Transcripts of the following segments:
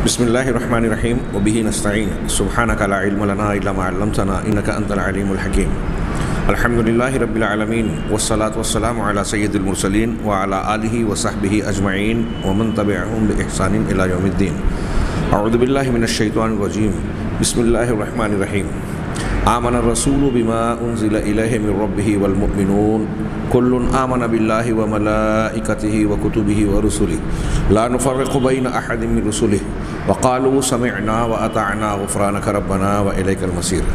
بسم اللہ الرحمن الرحیم وبہ نستعین سبحانک لا علم لنا الا ما علمتنا انک انت العلیم الحکیم الحمدللہ رب العالمین والصلاة والسلام علی سید المرسلین وعلی آلہ وصحبہ اجمعین ومن تبعہم بإحسان الی یوم الدین اعوذ باللہ من الشیطان الرجیم بسم اللہ الرحمن الرحیم آمن الرسول بما انزل الیہ من ربہ والمؤمنون کل آمن باللہ وملائکتہ وکتبہ ورسلہ لا نفرق بین احد من رسلہ وقالوا سمعنا واطعنا غفرانک ربنا والیک المصیر۔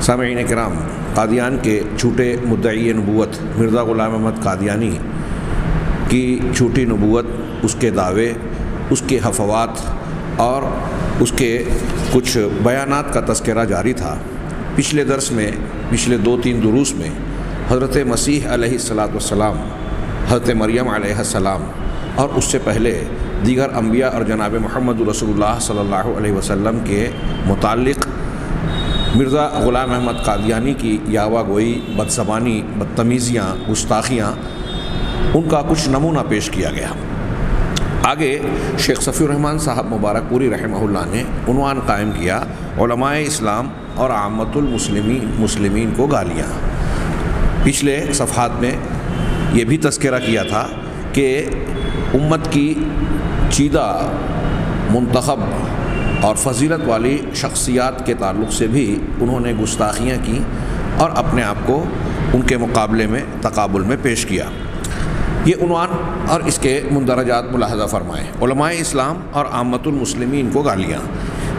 سامعین کرام، قادیان کے جھوٹے مدعی نبوت مرزا غلام احمد قادیانی کی جھوٹی نبوت، اس کے دعوے، اس کے حفوات اور اس کے کچھ بیانات کا تذکرہ جاری تھا۔ پچھلے درس میں، پچھلے 2-3 دروس میں حضرت مسیح علیہ السلام، حضرت مریم علیہ السلام اور اس سے پہلے دیگر انبیاء اور جناب محمد رسول اللہ صلی اللہ علیہ وسلم کے متعلق مرزا غلام احمد قادیانی کی یاوہ گوئی، بدزبانی، بدتمیزیاں، گستاخیاں، ان کا کچھ نمونہ پیش کیا گیا۔ آگے شیخ صفی الرحمن صاحب مبارک پوری رحمہ اللہ نے عنوان قائم کیا، علماء اسلام اور عامۃ المسلمین کو گالیاں۔ پچھلے صفحات میں یہ بھی تذکرہ کیا تھا کہ امت کی چیدہ، منتخب اور فضیلت والی شخصیات کے تعلق سے بھی انہوں نے گستاخیاں کی اور اپنے آپ کو ان کے مقابلے میں تقابل میں پیش کیا۔ یہ عنوان اور اس کے مندرجات ملاحظہ فرمائیں، علماء اسلام اور عامۃ المسلمین کو گالیاں۔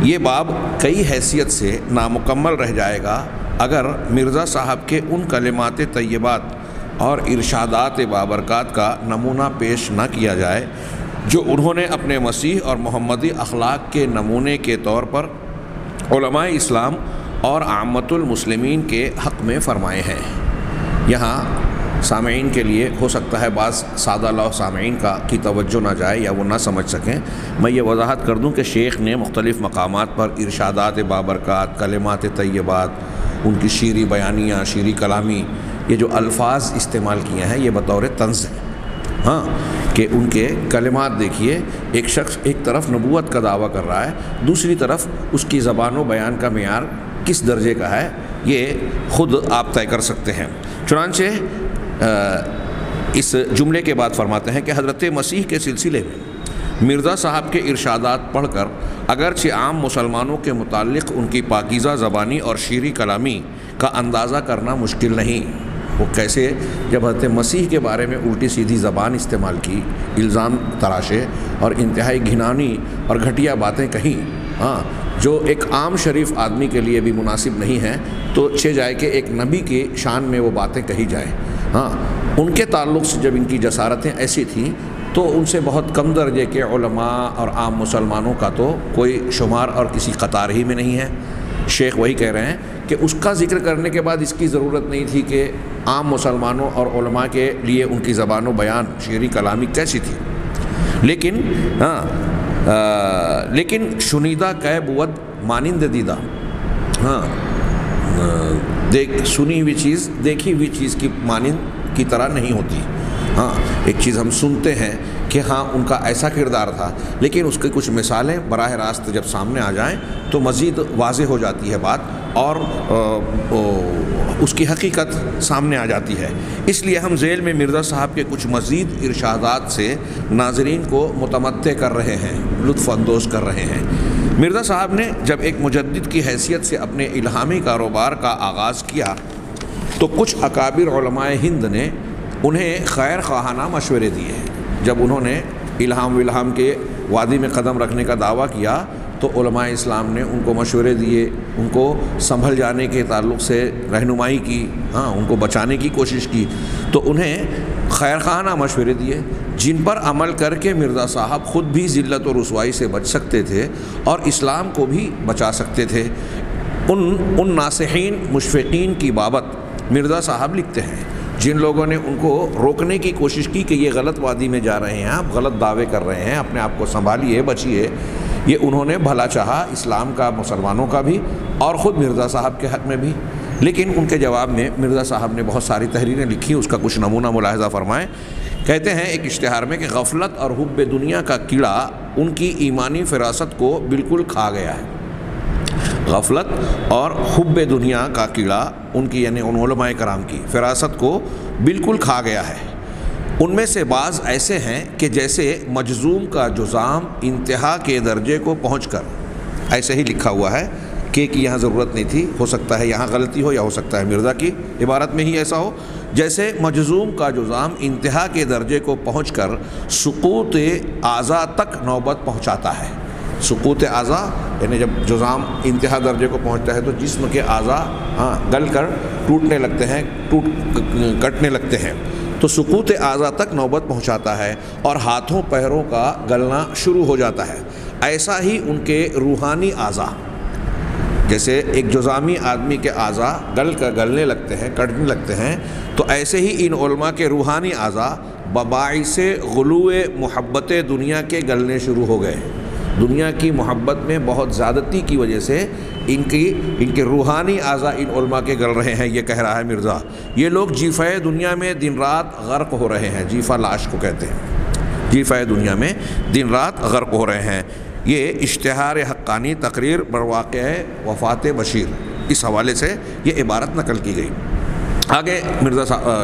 یہ باب کئی حیثیت سے نامکمل رہ جائے گا اگر مرزا صاحب کے ان کلمات طیبات اور ارشادات بابرکات کا نمونہ پیش نہ کیا جائے جو انہوں نے اپنے مسیح اور محمدی اخلاق کے نمونے کے طور پر علماء اسلام اور عامۃ المسلمین کے حق میں فرمائے ہیں۔ یہاں سامعین کے لیے ہو سکتا ہے بعض سادہ لوح سامعین کی توجہ نہ جائے یا وہ نہ سمجھ سکیں، میں یہ وضاحت کر دوں کہ شیخ نے مختلف مقامات پر ارشادات بابرکات، کلمات طیبات، ان کی شیریں بیانیاں، شیریں کلامی، یہ جو الفاظ استعمال کیے ہیں یہ بطور طنز ہے۔ ہاں، کہ ان کے کلمات دیکھیے، ایک شخص ایک طرف نبوت کا دعویٰ کر رہا ہے، دوسری طرف اس کی زبان و بیان کا معیار کس درجے کا ہے یہ خود آپ طے کر سکتے ہیں۔ چنانچہ اس جملے کے بعد فرماتے ہیں کہ حضرت مسیح کے سلسلے میں مرزا صاحب کے ارشادات پڑھ کر اگرچہ عام مسلمانوں کے متعلق ان کی پاکیزہ زبانی اور شیریں کلامی کا اندازہ کرنا مشکل نہیں۔ وہ کیسے جب حضرت مسیح کے بارے میں الٹی سیدھی زبان استعمال کی، الزام تراشے اور انتہائی گھناؤنی اور گھٹیا باتیں کہیں، ہاں، جو ایک عام شریف آدمی کے لیے بھی مناسب نہیں ہے، تو چھ جائے کہ ایک نبی کی شان میں وہ باتیں کہی جائیں۔ ہاں، ان کے تعلق سے جب ان کی جسارتیں ایسی تھیں تو ان سے بہت کم درجے کے علماء اور عام مسلمانوں کا تو کوئی شمار اور کسی قطار ہی میں نہیں ہے۔ شیخ وہی کہہ رہے ہیں کہ اس کا ذکر کرنے کے بعد اس کی ضرورت نہیں تھی کہ عام مسلمانوں اور علماء کے لیے ان کی زبان و بیان، شیریں کلامی کیسی تھی، لیکن شنیدہ کہ بود مانند دیدہ، ہاں، سنی ہوئی چیز دیکھی ہوئی چیز کی مانند کی طرح نہیں ہوتی۔ ہاں، ایک چیز ہم سنتے ہیں کہ ہاں ان کا ایسا کردار تھا، لیکن اس کی کچھ مثالیں براہ راست جب سامنے آ جائیں تو مزید واضح ہو جاتی ہے بات اور اس کی حقیقت سامنے آ جاتی ہے۔ اس لیے ہم ذیل میں مرزا صاحب کے کچھ مزید ارشادات سے ناظرین کو متمتع کر رہے ہیں، لطف اندوز کر رہے ہیں۔ مرزا صاحب نے جب ایک مجدد کی حیثیت سے اپنے الہامی کاروبار کا آغاز کیا تو کچھ اکابر علماء ہند نے انہیں خیر خواہانہ مشورے دیے۔ جب انہوں نے الہام کے وادی میں قدم رکھنے کا دعویٰ کیا تو علماء اسلام نے ان کو مشورے دیے، ان کو سنبھل جانے کے تعلق سے رہنمائی کی، ہاں، ان کو بچانے کی کوشش کی، تو انہیں خیر خواہانہ مشورے دیے جن پر عمل کر کے مرزا صاحب خود بھی ذلت و رسوائی سے بچ سکتے تھے اور اسلام کو بھی بچا سکتے تھے۔ ان ناصحین مشفقین کی بابت مرزا صاحب لکھتے ہیں جن لوگوں نے ان کو روکنے کی کوشش کی کہ یہ غلط وادی میں جا رہے ہیں، آپ غلط دعوے کر رہے ہیں، اپنے آپ کو سنبھالیے، بچیے، یہ انہوں نے بھلا چاہا اسلام کا، مسلمانوں کا بھی اور خود مرزا صاحب کے حق میں بھی۔ لیکن ان کے جواب میں مرزا صاحب نے بہت ساری تحریریں لکھی، اس کا کچھ نمونہ ملاحظہ فرمائیں۔ کہتے ہیں ایک اشتہار میں کہ غفلت اور حب دنیا کا کیڑا ان کی ایمانی فراست کو بالکل کھا گیا ہے۔ غفلت اور حب دنیا کا کیڑا ان کی یعنی ان علماء کرام کی فراست کو بالکل کھا گیا ہے۔ ان میں سے بعض ایسے ہیں کہ جیسے مجزوم کا جزام انتہا کے درجے کو پہنچ کر، ایسے ہی لکھا ہوا ہے کہ یہاں ضرورت نہیں تھی، ہو سکتا ہے یہاں غلطی ہو یا ہو سکتا ہے مرزا کی عبارت میں ہی ایسا ہو، جیسے مجزوم کا جزام انتہا کے درجے کو پہنچ کر سقوط اعضاء تک نوبت پہنچاتا ہے۔ سقوط اعضاء یعنی جب جزام انتہا درجے کو پہنچتا ہے تو جسم کے اعضاء گل کر ٹوٹنے لگتے ہیں، کٹنے لگتے ہیں، تو سقوط اعضاء تک نوبت پہنچاتا ہے اور ہاتھوں پیروں کا گلنا شروع ہو جاتا ہے۔ ایسا ہی ان کے روحانی اعضاء، جیسے ایک جزامی آدمی کے اعضاء گلنے لگتے ہیں، کٹنے لگتے ہیں، تو ایسے ہی ان علماء کے روحانی اعضاء بباعث غلو محبت دنیا کے گلنے شروع ہو گئے۔ دنیا کی محبت میں بہت زیادتی کی وجہ سے ان کے روحانی اعضاء ان علماء کے گل رہے ہیں، یہ کہہ رہا ہے مرزا۔ یہ لوگ جیفہ دنیا میں دن رات غرق ہو رہے ہیں، جیفہ لاش کو کہتے ہیں، جیفہ دنیا میں دن رات غرق ہو رہے ہیں۔ یہ اشتہار حقانی تقریر برواقع وفات بشیر، اس حوالے سے یہ عبارت نقل کی گئی۔ آگے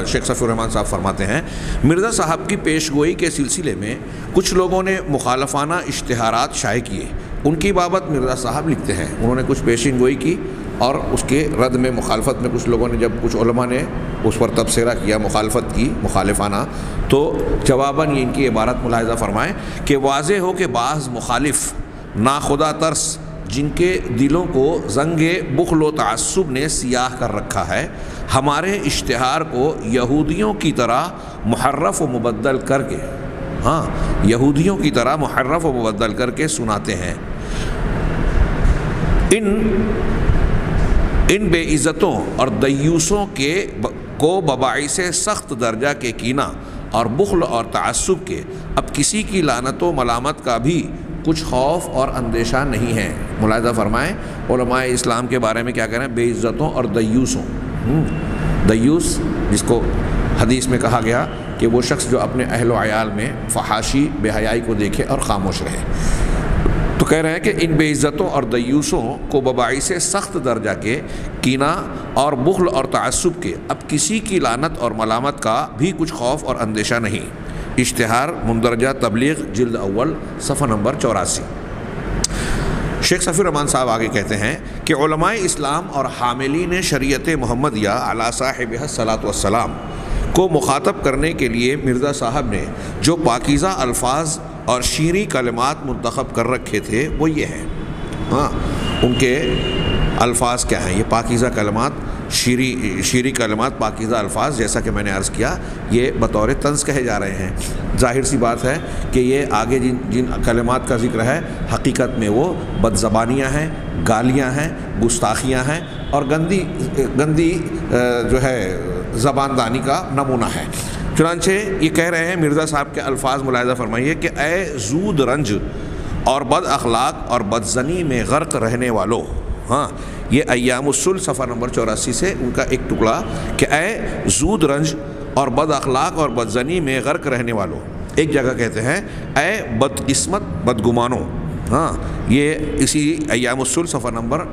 شیخ صفی الرحمن صاحب فرماتے ہیں، مرزا صاحب کی پیش گوئی کے سلسلے میں کچھ لوگوں نے مخالفانہ اشتہارات شائع کیے۔ ان کی بابت مرزا صاحب لکھتے ہیں انہوں نے کچھ پیشین گوئی کی اور اس کے رد میں مخالفت میں کچھ لوگوں نے، جب کچھ علماء نے اس پر تبصرہ کیا، مخالفت کی مخالفانہ، تو جواباً یہ ان کی عبارت ملاحظہ فرمائیں کہ واضح ہو کہ بعض مخالف ناخدا ترس جن کے دلوں کو زنگ بخل و تعصب نے سیاہ کر رکھا ہے، ہمارے اشتہار کو یہودیوں کی طرح محرف و مبدل کر کے، یہودیوں کی طرح محرف و مبدل کر کے سناتے ہیں۔ ان بے عزتوں اور دیوسوں کو بباعث سخت درجہ کے کینہ اور بخل اور تعصب کے اب کسی کی لعنت و ملامت کا بھی کچھ خوف اور اندیشہ نہیں ہے۔ ملاحظہ فرمائیں علماء اسلام کے بارے میں کیا کہہ رہے ہیں، بے عزتوں اور دیوسوں۔ دیوس جس کو حدیث میں کہا گیا کہ وہ شخص جو اپنے اہل و عیال میں فحاشی بے حیائی کو دیکھے اور خاموش رہے، تو کہہ رہے ہیں کہ ان بے عزتوں اور دیوسوں کو بباعث سخت درجہ کے کینہ اور بخل اور تعصب کے اب کسی کی لعنت اور ملامت کا بھی کچھ خوف اور اندیشہ نہیں۔ اشتہار مندرجہ تبلیغ جلد اول صفحہ نمبر 84۔ شیخ صفی الرحمن صاحب آگے کہتے ہیں کہ علماء اسلام اور حاملین شریعت محمدیہ علی صاحبہ الصلاۃ والسلام کو مخاطب کرنے کے لیے مرزا صاحب نے جو پاکیزہ الفاظ اور شیریں کلمات منتخب کر رکھے تھے وہ یہ ہیں۔ ان کے الفاظ کیا ہیں؟ یہ پاکیزہ کلمات، شیریں کلمات، پاکیزہ الفاظ، جیسا کہ میں نے عرض کیا یہ بطور طنز کہے جا رہے ہیں۔ ظاہر سی بات ہے کہ یہ آگے جن کلمات کا ذکر ہے حقیقت میں وہ بد زبانیاں ہیں، گالیاں ہیں، گستاخیاں ہیں اور گندی جو ہے زبان دانی کا نمونہ ہے۔ چنانچہ یہ کہہ رہے ہیں مرزا صاحب کے الفاظ ملاحظہ فرمائیے کہ اے زود رنج اور بد اخلاق اور بدزنی میں غرق رہنے والوں، یہ ایام الصلح صفحہ نمبر 84 سے ان کا ایک ٹکڑا کہ اے زود رنج اور بد اخلاق اور بدزنی میں غرق رہنے والوں۔ ایک جگہ کہتے ہیں اے بدقسمت بدگمانوں، یہ اسی ایام الصلح صفحہ نمبر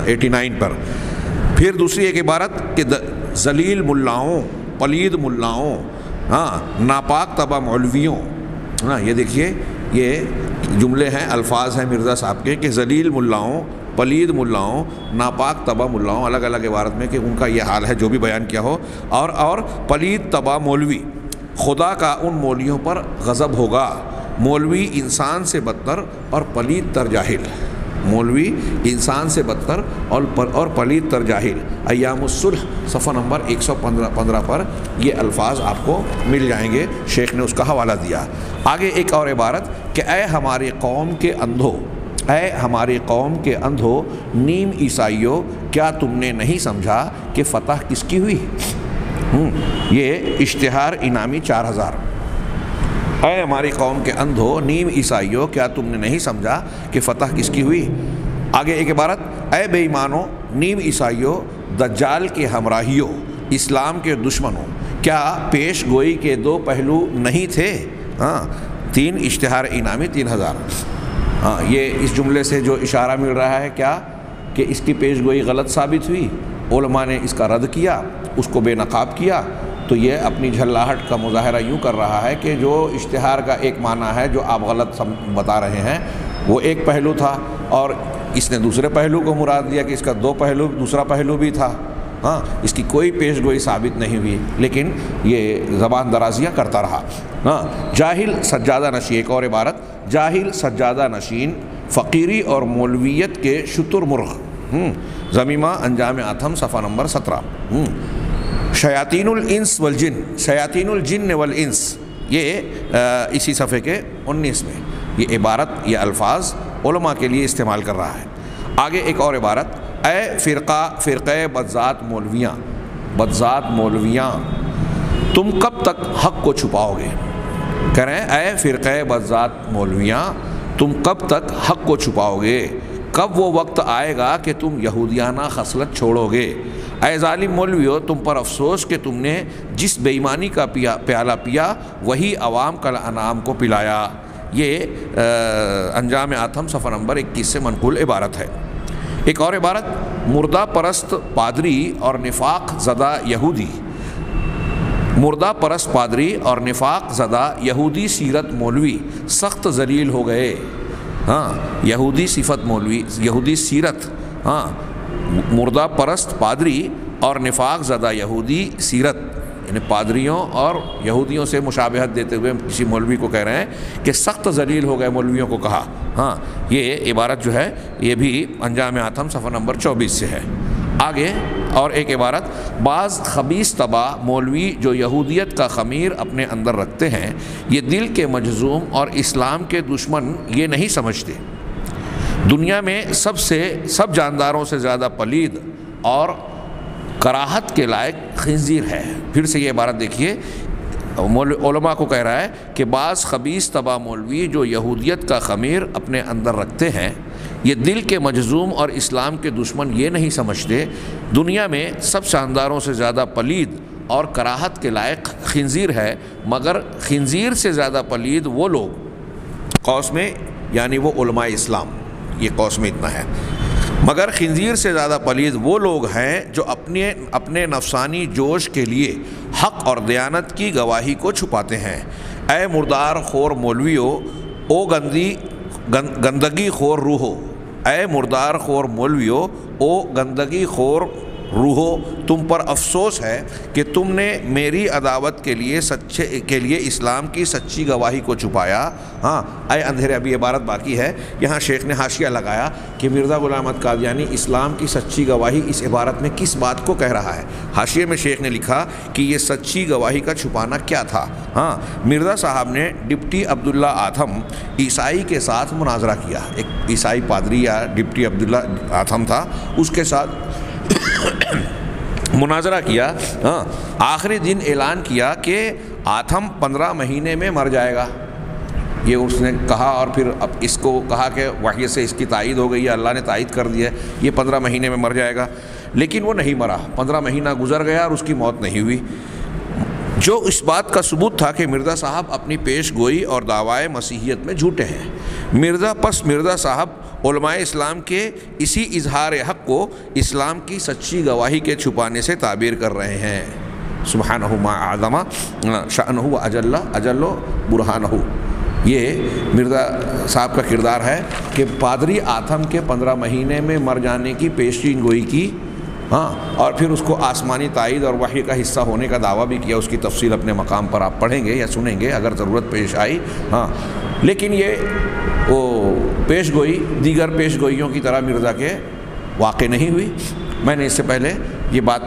89 پر۔ پھر دوسری ایک عبارت کہ ذلیل ملاؤں، پلید ملاؤں، ناپاک طبع مولویوں۔ یہ دیکھیے یہ جملے ہیں، الفاظ ہیں مرزا صاحب کے کہ ذلیل ملاؤں، پلید ملاؤں، ناپاک طبع ملاؤں، الگ الگ عبارت میں کہ ان کا یہ حال ہے جو بھی بیان کیا ہو، اور پلید طبع مولوی، خدا کا ان مولویوں پر غضب ہوگا۔ مولوی انسان سے بدتر اور پلید تر جاہل، مولوی انسان سے بدتر اور پلید تر جاہل۔ ایام الصلح صفحہ نمبر 115 پر یہ الفاظ آپ کو مل جائیں گے، شیخ نے اس کا حوالہ دیا۔ آگے ایک اور عبارت کہ اے ہماری قوم کے اندھو، اے ہماری قوم کے اندھو نیم عیسائیوں، کیا تم نے نہیں سمجھا کہ فتح کس کی ہوئی؟ یہ اشتہار انعامی 4000۔ اے ہماری قوم کے اندھو نیم عیسائیوں، کیا تم نے نہیں سمجھا کہ فتح کس کی ہوئی؟ آگے ایک عبارت اے بے ایمانوں، نیم عیسائیوں، دجال کے ہمراہیوں، اسلام کے دشمنوں، کیا پیش گوئی کے دو پہلو نہیں تھے؟ ہاں 3 اشتہار انعامی 3000. ہاں یہ اس جملے سے جو اشارہ مل رہا ہے کیا کہ اس کی پیش گوئی غلط ثابت ہوئی، علماء نے اس کا رد کیا، اس کو بے نقاب کیا. تو یہ اپنی جھلاہٹ کا مظاہرہ یوں کر رہا ہے کہ جو اشتہار کا ایک معنی ہے جو آپ غلط بتا رہے ہیں وہ ایک پہلو تھا، اور اس نے دوسرے پہلو کو مراد لیا کہ اس کا دوسرا پہلو بھی تھا. ہاں اس کی کوئی پیش گوئی ثابت نہیں ہوئی، لیکن یہ زبان درازیاں کرتا رہا. ہاں جاہل سجادہ نشین، ایک اور عبارت، جاہل سجادہ نشین فقیری اور مولویت کے شتر مرغ. ضمیمہ انجام آتھم صفحہ نمبر 17. شیاطین الانس والجن، شیاطین الجن والانس، یہ اسی صفحے کے 19 میں یہ عبارت، یہ الفاظ علماء کے لیے استعمال کر رہا ہے. آگے ایک اور عبارت، اے فرقہ بدذات مولویاں تم کب تک حق کو چھپاؤ گے. کہہ رہے ہیں اے فرقہ بدذات مولویاں تم کب تک حق کو چھپاؤ گے، کب وہ وقت آئے گا کہ تم یہودیانہ خصلت چھوڑو گے. اے ظالم مولویو تم پر افسوس کہ تم نے جس بے ایمانی کا پیالہ پیا وہی عوام کل انعام کو پلایا. یہ انجام آتھم صفحہ نمبر 21 سے منقول عبارت ہے. ایک اور عبارت، مردہ پرست پادری اور نفاق زدہ یہودی، مردہ پرست پادری اور نفاق زدہ یہودی سیرت مولوی سخت ذلیل ہو گئے. ہاں یہودی صفت مولوی، یہودی سیرت، ہاں مردہ پرست پادری اور نفاق زدہ یہودی سیرت، یعنی پادریوں اور یہودیوں سے مشابہت دیتے ہوئے کسی مولوی کو کہہ رہے ہیں کہ سخت ذلیل ہو گئے، مولویوں کو کہا. ہاں یہ عبارت جو ہے یہ بھی انجام آتھم صفحہ نمبر 24 سے ہے. آگے اور ایک عبارت، بعض خبیث طبع مولوی جو یہودیت کا خمیر اپنے اندر رکھتے ہیں یہ دل کے مجذوم اور اسلام کے دشمن یہ نہیں سمجھتے دنیا میں سب جانداروں سے زیادہ پلید اور کراہت کے لائق خنزیر ہے. پھر سے یہ عبارت دیکھیے، علماء کو کہہ رہا ہے کہ بعض خبیث طبع مولوی جو یہودیت کا خمیر اپنے اندر رکھتے ہیں یہ دل کے مجذوم اور اسلام کے دشمن یہ نہیں سمجھتے دنیا میں سب شانداروں سے زیادہ پلید اور کراہت کے لائق خنزیر ہے، مگر خنزیر سے زیادہ پلید وہ لوگ، قوس میں یعنی وہ علماء اسلام، یہ قوس میں اتنا ہے، مگر خنزیر سے زیادہ پلید وہ لوگ ہیں جو اپنے نفسانی جوش کے لیے حق اور دیانت کی گواہی کو چھپاتے ہیں. اے مردار خور مولویو، او گندگی خور روحو، اے مردار خور مولویو، او گندگی خور روحو، تم پر افسوس ہے کہ تم نے میری عداوت کے لیے اسلام کی سچی گواہی کو چھپایا. ہاں اے اندھیرے، ابھی عبارت باقی ہے. یہاں شیخ نے حاشیہ لگایا کہ مرزا غلام احمد قادیانی اسلام کی سچی گواہی اس عبارت میں کس بات کو کہہ رہا ہے. حاشیے میں شیخ نے لکھا کہ یہ سچی گواہی کا چھپانا کیا تھا. ہاں مرزا صاحب نے ڈپٹی عبداللہ آتھم عیسائی کے ساتھ مناظرہ کیا، ایک عیسائی پادری یا ڈپٹی عبداللہ آتھم تھا، اس کے ساتھ مناظرہ کیا. ہاں آخری دن اعلان کیا کہ آتھم 15 مہینے میں مر جائے گا، یہ اس نے کہا، اور پھر اب اس کو کہا کہ وحی سے اس کی تائید ہو گئی ہے، اللہ نے تائید کر دی ہے، یہ 15 مہینے میں مر جائے گا. لیکن وہ نہیں مرا، 15 مہینہ گزر گیا اور اس کی موت نہیں ہوئی، جو اس بات کا ثبوت تھا کہ مرزا صاحب اپنی پیش گوئی اور دعوائے مسیحیت میں جھوٹے ہیں. مرزا صاحب علماء اسلام کے اسی اظہار حق کو اسلام کی سچی گواہی کے چھپانے سے تعبیر کر رہے ہیں. سبحانہ ما اعظم شأنہ و اجل برہانہ. یہ مرزا صاحب کا کردار ہے کہ پادری آتھم کے 15 مہینے میں مر جانے کی پیشین گوئی کی، ہاں، اور پھر اس کو آسمانی تائید اور وحی کا حصہ ہونے کا دعویٰ بھی کیا. اس کی تفصیل اپنے مقام پر آپ پڑھیں گے یا سنیں گے اگر ضرورت پیش آئی. ہاں لیکن یہ وہ پیش گوئی دیگر پیش گوئیوں کی طرح مرزا کے واقع نہیں ہوئی. میں نے اس سے پہلے یہ بات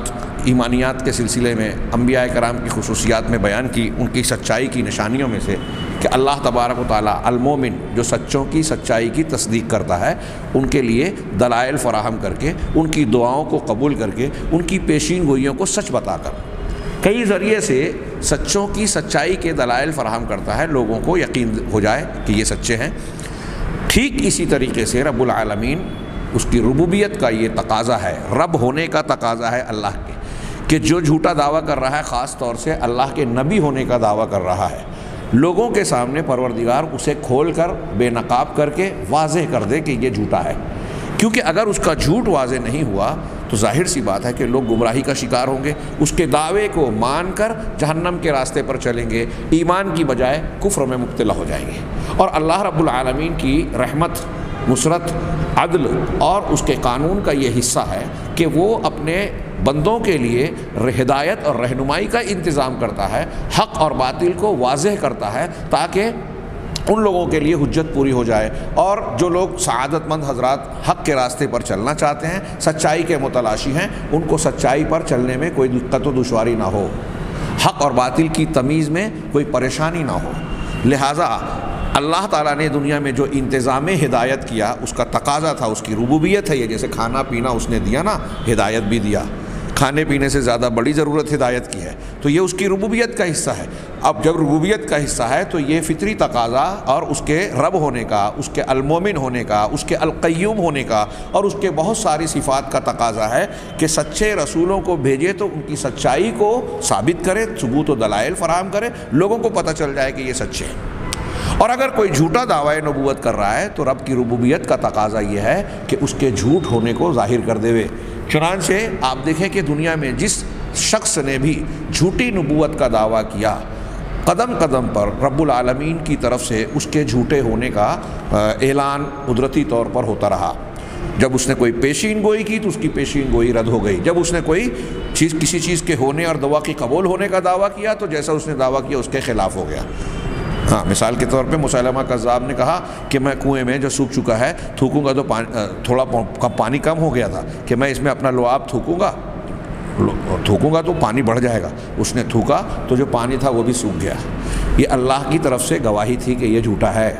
ایمانیات کے سلسلے میں انبیاء کرام کی خصوصیات میں بیان کی، ان کی سچائی کی نشانیوں میں سے کہ اللہ تبارک و تعالیٰ المومن جو سچوں کی سچائی کی تصدیق کرتا ہے ان کے لیے دلائل فراہم کر کے، ان کی دعاؤں کو قبول کر کے، ان کی پیشین گوئیوں کو سچ بتا کر کئی ذریعے سے سچوں کی سچائی کے دلائل فراہم کرتا ہے، لوگوں کو یقین ہو جائے کہ یہ سچے ہیں. ٹھیک اسی طریقے سے رب العالمین، اس کی ربوبیت کا یہ تقاضا ہے، رب ہونے کا تقاضا ہے اللہ کے، کہ جو جھوٹا دعویٰ کر رہا ہے خاص طور سے اللہ کے نبی ہونے کا دعویٰ کر رہا ہے، لوگوں کے سامنے پروردگار اسے کھول کر بے نقاب کر کے واضح کر دے کہ یہ جھوٹا ہے، کیونکہ اگر اس کا جھوٹ واضح نہیں ہوا تو ظاہر سی بات ہے کہ لوگ گمراہی کا شکار ہوں گے، اس کے دعوے کو مان کر جہنم کے راستے پر چلیں گے، ایمان کی بجائے کفر میں مبتلا ہو جائیں گے۔ اور اللہ رب العالمین کی رحمت، نصرت، عدل اور اس کے قانون کا یہ حصہ ہے کہ وہ اپنے بندوں کے لیے ہدایت اور رہنمائی کا انتظام کرتا ہے، حق اور باطل کو واضح کرتا ہے تاکہ ان لوگوں کے لیے حجت پوری ہو جائے، اور جو لوگ سعادت مند حضرات حق کے راستے پر چلنا چاہتے ہیں، سچائی کے متلاشی ہیں، ان کو سچائی پر چلنے میں کوئی دقت و دشواری نہ ہو، حق اور باطل کی تمیز میں کوئی پریشانی نہ ہو۔ لہٰذا اللہ تعالیٰ نے دنیا میں جو انتظام ہدایت کیا اس کا تقاضا تھا، اس کی ربوبیت ہے یہ، جیسے کھانا پینا اس نے دیا نا، ہدایت بھی دیا، کھانے پینے سے زیادہ بڑی ضرورت ہدایت کی ہے، تو یہ اس کی ربوبیت کا حصہ ہے۔ اب جب ربوبیت کا حصہ ہے تو یہ فطری تقاضا اور اس کے رب ہونے کا، اس کے المومن ہونے کا، اس کے القیوم ہونے کا اور اس کے بہت ساری صفات کا تقاضا ہے کہ سچے رسولوں کو بھیجے تو ان کی سچائی کو ثابت کرے، ثبوت و دلائل فراہم کرے، لوگوں کو پتہ چل جائے کہ یہ سچے ہیں۔ اور اگر کوئی جھوٹا دعویٰ نبوت کر رہا ہے تو رب کی ربوبیت کا تقاضا یہ ہے کہ اس کے جھوٹ ہونے کو ظاہر کر دے۔ چنانچہ آپ دیکھیں کہ دنیا میں جس شخص نے بھی جھوٹی نبوت کا دعویٰ کیا، قدم قدم پر رب العالمین کی طرف سے اس کے جھوٹے ہونے کا اعلان قدرتی طور پر ہوتا رہا۔ جب اس نے کوئی پیشین گوئی کی تو اس کی پیشین گوئی رد ہو گئی، جب اس نے کوئی چیز کسی چیز کے ہونے اور دعا کی قبول ہونے کا دعویٰ کیا تو جیسا اس نے دعویٰ کیا اس کے خلاف ہو گیا۔ ہاں، مثال کے طور پہ مسیلمہ کذاب نے کہا کہ میں کنویں میں جو سوکھ چکا ہے تھوکوں گا تو تھوڑا پانی کم ہو گیا تھا کہ میں اس میں اپنا لعاب تھوکوں گا تو پانی بڑھ جائے گا، اس نے تھوکا تو جو پانی تھا وہ بھی سوکھ گیا۔ یہ اللہ کی طرف سے گواہی تھی کہ یہ جھوٹا ہے۔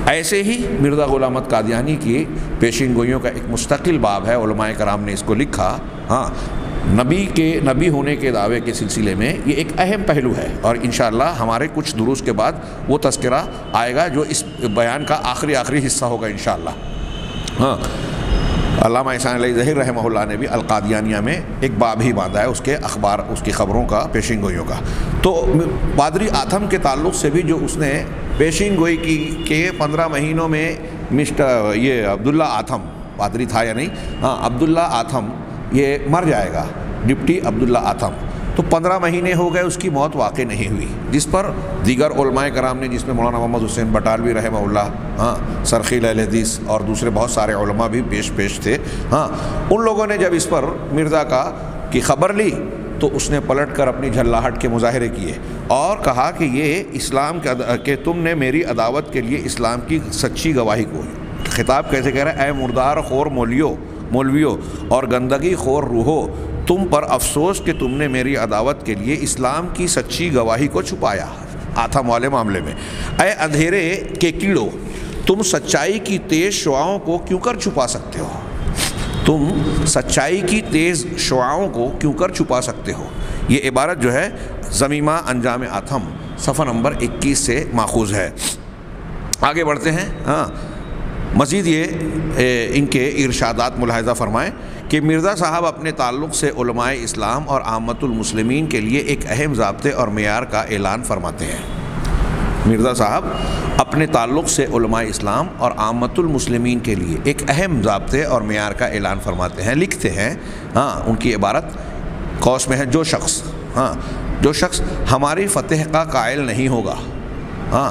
ایسے ہی مرزا غلام احمد قادیانی کی پیشین گوئیوں کا ایک مستقل باب ہے، علماء کرام نے اس کو لکھا۔ ہاں، نبی ہونے کے دعوے کے سلسلے میں یہ ایک اہم پہلو ہے، اور انشاءاللہ ہمارے کچھ دروس کے بعد وہ تذکرہ آئے گا جو اس بیان کا آخری حصہ ہوگا انشاءاللہ۔ ہاں، علامہ احسان علی ظہیر رحمہ اللہ نے بھی القادیانیہ میں ایک باب ہی باندھا ہے اس کے اخبار، اس کی خبروں کا، پیشین گوئیوں کا۔ تو پادری آتھم کے تعلق سے بھی جو اس نے پیشین گوئی کی کہ 15 مہینوں میں یہ عبداللہ آتھم، پادری تھا یا نہیں، ہاں، عبداللہ آتھم یہ مر جائے گا، ڈپٹی عبداللہ آتھم، تو 15 مہینے ہو گئے اس کی موت واقع نہیں ہوئی، جس پر دیگر علماء کرام نے، جس میں مولانا محمد حسین بٹالوی رحمہ اللہ، ہاں، سرخیل اہل حدیث اور دوسرے بہت سارے علماء بھی پیش تھے، ہاں، ان لوگوں نے جب اس پر مرزا کی خبر لی تو اس نے پلٹ کر اپنی جھلاہٹ کے مظاہرے کیے اور کہا کہ یہ اسلام کہ تم نے میری عداوت کے لیے اسلام کی سچی گواہی کو، خطاب کیسے کہہ رہا ہے، اے مردار خور مولویو اور گندگی خور روحو، تم پر افسوس کہ تم نے میری عداوت کے لیے اسلام کی سچی گواہی کو چھپایا۔ آتھم والے معاملے میں، اے اندھیرے کے کیڑو، تم سچائی کی تیز شعاؤں کو کیوں کر چھپا سکتے ہو؟ تم سچائی کی تیز شعاؤں کو کیوں کر چھپا سکتے ہو؟ یہ عبارت جو ہے زمیمہ انجام آتھم صفحہ نمبر 21 سے ماخوذ ہے۔ آگے بڑھتے ہیں۔ ہاں، مزید یہ ان کے ارشادات ملاحظہ فرمائیں کہ مرزا صاحب اپنے تعلق سے علماء اسلام اور عامت المسلمین کے لیے ایک اہم ضابطے اور معیار کا اعلان فرماتے ہیں۔ مرزا صاحب اپنے تعلق سے علماء اسلام اور عامت المسلمین کے لیے ایک اہم ضابطے اور معیار کا اعلان فرماتے ہیں، لکھتے ہیں، ہاں، ان کی عبارت قوس میں ہے، جو شخص ہماری فتح کا قائل نہیں ہوگا، ہاں،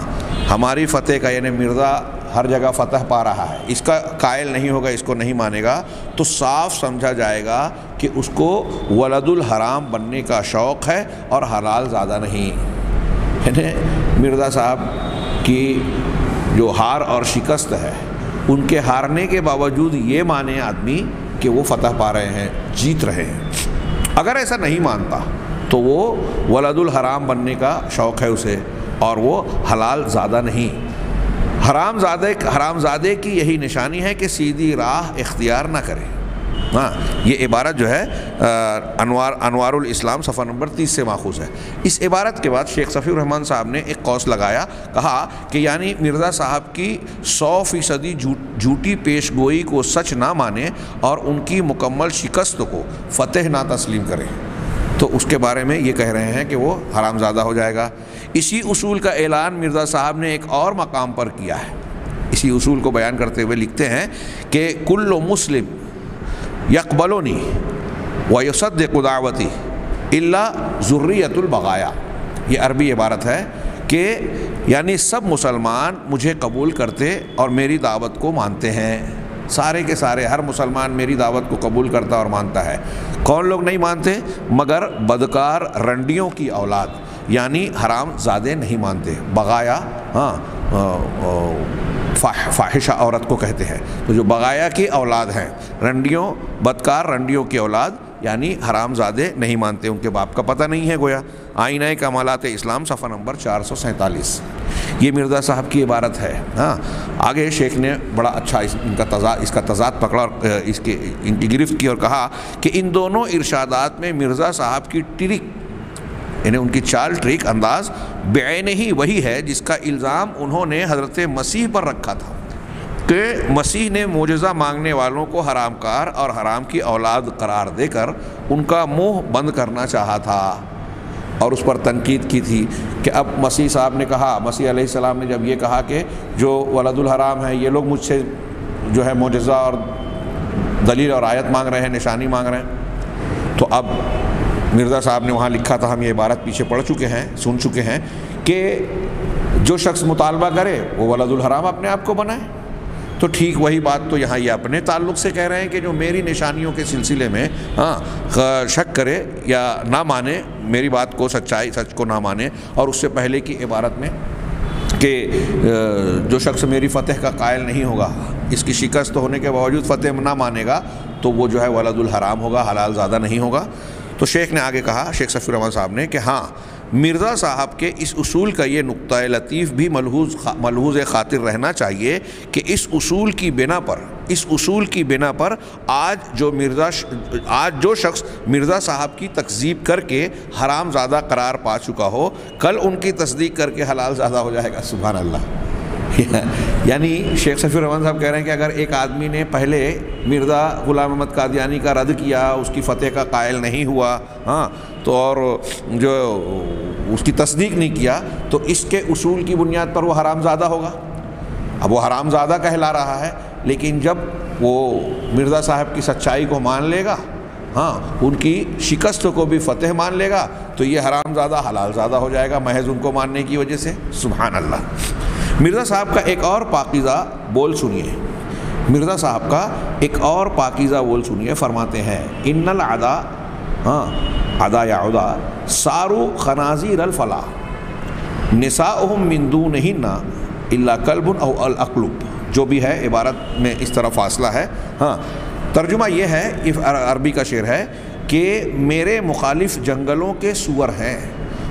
ہماری فتح کا یعنی مرزا ہر جگہ فتح پا رہا ہے، اس کا قائل نہیں ہوگا، اس کو نہیں مانے گا، تو صاف سمجھا جائے گا کہ اس کو ولد الحرام بننے کا شوق ہے اور حلال زادہ نہیں۔ یعنی مرزا صاحب کی جو ہار اور شکست ہے، ان کے ہارنے کے باوجود یہ مانے آدمی کہ وہ فتح پا رہے ہیں، جیت رہے ہیں۔ اگر ایسا نہیں مانتا تو وہ ولد الحرام بننے کا شوق ہے اسے، اور وہ حلال زادہ نہیں۔ حرام زادے کی یہی نشانی ہے کہ سیدھی راہ اختیار نہ کرے۔ ہاں، یہ عبارت جو ہے انوار الاسلام صفحہ نمبر 30 سے ماخوذ ہے۔ اس عبارت کے بعد شیخ صفی الرحمن صاحب نے ایک قوس لگایا، کہا کہ یعنی مرزا صاحب کی 100% جھوٹی پیش گوئی کو سچ نہ مانے اور ان کی مکمل شکست کو فتح نہ تسلیم کرے، تو اس کے بارے میں یہ کہہ رہے ہیں کہ وہ حرام زادہ ہو جائے گا۔ اسی اصول کا اعلان مرزا صاحب نے ایک اور مقام پر کیا ہے. اسی اصول کو بیان کرتے ہوئے لکھتے ہیں کہ کل مسلم یقبلنی ویصدق دعوتی الا ذریۃ البغایا. یہ عربی عبارت ہے کہ یعنی سب مسلمان مجھے قبول کرتے اور میری دعوت کو مانتے ہیں. سارے کے سارے ہر مسلمان میری دعوت کو قبول کرتا اور مانتا ہے. کون لوگ نہیں مانتے؟ مگر بدکار رنڈیوں کی اولاد، یعنی حرام زادے نہیں مانتے. بغایا فاحشہ عورت کو کہتے ہیں. تو جو بغایا کی اولاد ہیں، رنڈیوں، بدکار رنڈیوں کی اولاد یعنی حرام زادے نہیں مانتے، ان کے باپ کا پتہ نہیں ہے. گویا آئینہ کمالات اسلام صفحہ نمبر 447. یہ مرزا صاحب کی عبارت ہے. آگے شیخ نے بڑا اچھا اس کا تضاد پکڑا اور ان کی گرفت کی اور کہا کہ ان دونوں ارشادات میں مرزا صاحب کی ٹرک، یعنی ان کی چال ٹرک انداز بعین ہی وہی ہے جس کا الزام انہوں نے حضرت مسیح پر رکھا تھا کہ مسیح نے معجزہ مانگنے والوں کو حرام کار اور حرام کی اولاد قرار دے کر ان کا منہ بند کرنا چاہا تھا، اور اس پر تنقید کی تھی کہ اب مسیح صاحب نے کہا، مسیح علیہ السلام نے جب یہ کہا کہ جو ولد الحرام ہے یہ لوگ مجھ سے جو ہے معجزہ اور دلیل اور آیت مانگ رہے ہیں، نشانی مانگ رہے ہیں، تو اب مرزا صاحب نے وہاں لکھا تھا، ہم یہ عبارت پیچھے پڑھ چکے ہیں، سن چکے ہیں کہ جو شخص مطالبہ کرے وہ ولد الحرام اپنے آپ کو بنائے. تو ٹھیک وہی بات تو یہاں یہ اپنے تعلق سے کہہ رہے ہیں کہ جو میری نشانیوں کے سلسلے میں شک کرے یا نہ مانے، میری بات کو سچ کو نہ مانے. اور اس سے پہلے کی عبارت میں کہ جو شخص میری فتح کا قائل نہیں ہوگا، اس کی شکست ہونے کے باوجود فتح نہ مانے گا، تو وہ جو ہے ولد الحرام ہوگا، حلال زادہ نہیں ہوگا. تو شیخ نے آگے کہا، شیخ صفی الرحمن صاحب نے، کہ ہاں مرزا صاحب کے اس اصول کا یہ نقطہ لطیف بھی ملحوظ خاطر رہنا چاہیے کہ اس اصول کی بنا پر آج جو شخص مرزا صاحب کی تکذیب کر کے حرام زادہ قرار پا چکا ہو، کل ان کی تصدیق کر کے حلال زادہ ہو جائے گا. سبحان اللہ. یعنی شیخ صفی الرحمن صاحب کہہ رہے ہیں کہ اگر ایک آدمی نے پہلے مرزا غلام احمد قادیانی کا رد کیا، اس کی فتح کا قائل نہیں ہوا، تو اور جو اس کی تصدیق نہیں کیا، تو اس کے اصول کی بنیاد پر وہ حرام زادہ ہوگا. اب وہ حرام زادہ کہلا رہا ہے، لیکن جب وہ مرزا صاحب کی سچائی کو مان لے گا، ان کی شکست کو بھی فتح مان لے گا، تو یہ حرام زادہ حلال زادہ ہو جائے گا محض ان کو ماننے کی وجہ سے. سبحان اللہ. مرزا صاحب کا ایک اور پاکیزہ بول سنیے. مرزا صاحب کا ایک اور پاکیزہ بول سنیے. فرماتے ہیں ان العدا عدا یا عدا سارو خنازیر الفلاح نساؤہم من دونہن الا کلب او الاقلب. جو بھی ہے عبارت میں اس طرح فاصلہ ہے. ترجمہ یہ ہے، عربی کا شعر ہے کہ میرے مخالف جنگلوں کے سور ہیں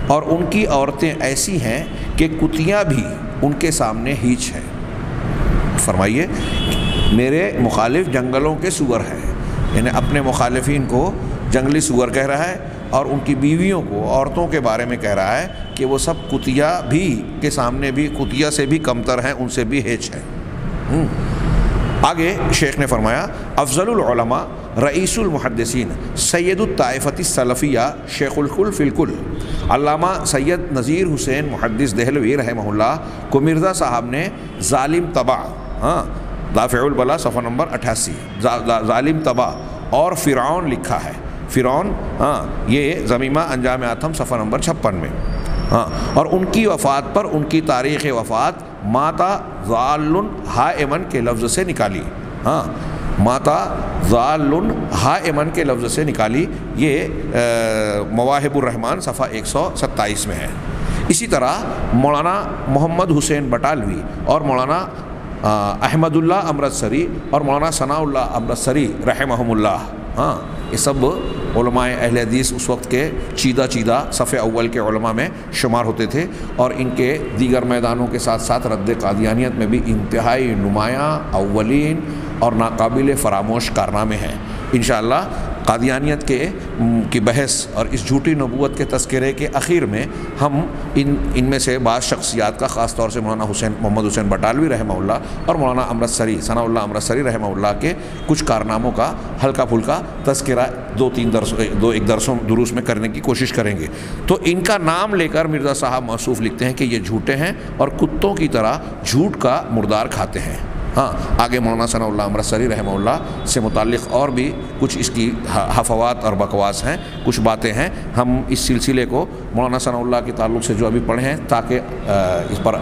اور ان کی عورتیں ایسی ہیں کہ کتیاں بھی ان کے سامنے ہیچ ہیں. فرمائیے، میرے مخالف جنگلوں کے سور ہیں، یعنی اپنے مخالفین کو جنگلی سور کہہ رہا ہے، اور ان کی بیویوں کو، عورتوں کے بارے میں کہہ رہا ہے کہ وہ سب کتیا بھی کے سامنے بھی، کتیا سے بھی کمتر ہیں، ان سے بھی ہیچ ہیں. آگے شیخ نے فرمایا افضل العلماء رئیس المحدثین سید الطائفۃ السلفیہ شیخ الکل فی الکل. علامہ سید نذیر حسین محدث دہلوی رحمہ اللہ کو مرزا صاحب نے ظالم طبع، دافع البلا صفحہ نمبر 88، ظالم طبع اور فرعون لکھا ہے. فرعون یہ ضمیمہ انجام آتم صفحہ نمبر 56 میں. اور ان کی وفات پر ان کی تاریخ وفات ماتا ضال حائمن کے لفظ سے نکالی. ماتا ضال حائمن کے لفظ سے نکالی. یہ مواہب الرحمن صفحہ 127 میں ہے. اسی طرح مولانا محمد حسین بٹالوی اور مولانا احمد اللہ امرتسری اور مولانا ثناء اللہ امرتسری رحمہم اللہ، یہ سب علماء اہل حدیث اس وقت کے چیدہ صف اول کے علماء میں شمار ہوتے تھے، اور ان کے دیگر میدانوں کے ساتھ ساتھ رد قادیانیت میں بھی انتہائی نمایاں اولین اور ناقابل فراموش کارنامے ہیں. انشاءاللہ قادیانیت کی بحث اور اس جھوٹی نبوت کے تذکرے کے اخیر میں ہم ان میں سے بعض شخصیات کا، خاص طور سے مولانا محمد حسین بٹالوی رحمہ اللہ اور مولانا امرتسری ثناء اللہ امرتسری رحمہ اللہ کے کچھ کارناموں کا ہلکا پھلکا تذکرہ ایک دروس میں کرنے کی کوشش کریں گے۔ تو ان کا نام لے کر مرزا صاحب موصوف لکھتے ہیں کہ یہ جھوٹے ہیں اور کتوں کی طرح جھوٹ کا مردار کھاتے ہیں۔ ہاں، آگے مولانا ثناء اللہ امرتسری رحمہ اللہ سے متعلق اور بھی کچھ اس کی حفوات اور بکواس ہیں، کچھ باتیں ہیں۔ ہم اس سلسلے کو مولانا ثناء اللہ کے تعلق سے جو ابھی پڑھے ہیں تاکہ اس پر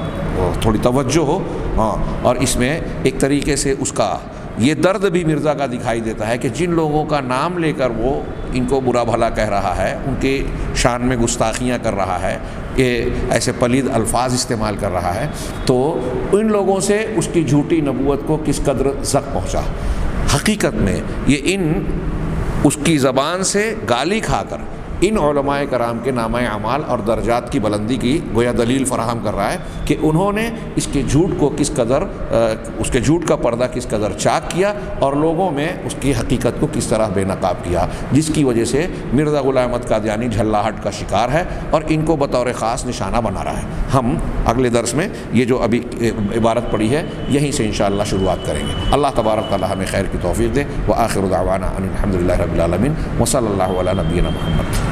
تھوڑی توجہ ہو، ہاں، اور اس میں ایک طریقے سے اس کا یہ درد بھی مرزا کا دکھائی دیتا ہے کہ جن لوگوں کا نام لے کر وہ ان کو برا بھلا کہہ رہا ہے، ان کے شان میں گستاخیاں کر رہا ہے، کہ ایسے پلید الفاظ استعمال کر رہا ہے، تو ان لوگوں سے اس کی جھوٹی نبوت کو کس قدر زخم پہنچا۔ حقیقت میں یہ اس کی زبان سے گالی کھا کر ان علماء کرام کے نامہ اعمال اور درجات کی بلندی کی گویا دلیل فراہم کر رہا ہے کہ انہوں نے اس کے جھوٹ کو کس قدر، اس کے جھوٹ کا پردہ کس قدر چاک کیا اور لوگوں میں اس کی حقیقت کو کس طرح بے نقاب کیا، جس کی وجہ سے مرزا غلام احمد قادیانی جھلاہٹ کا شکار ہے اور ان کو بطور خاص نشانہ بنا رہا ہے۔ ہم اگلے درس میں یہ جو ابھی عبارت پڑھی ہے یہیں سے انشاءاللہ شروعات کریں گے۔ اللہ تبارک تعالی ہمیں خیر کی توفیق دے۔ وآخر دعوانا ان الحمد للہ رب العالمین وصلی اللہ علی نبینا محمد۔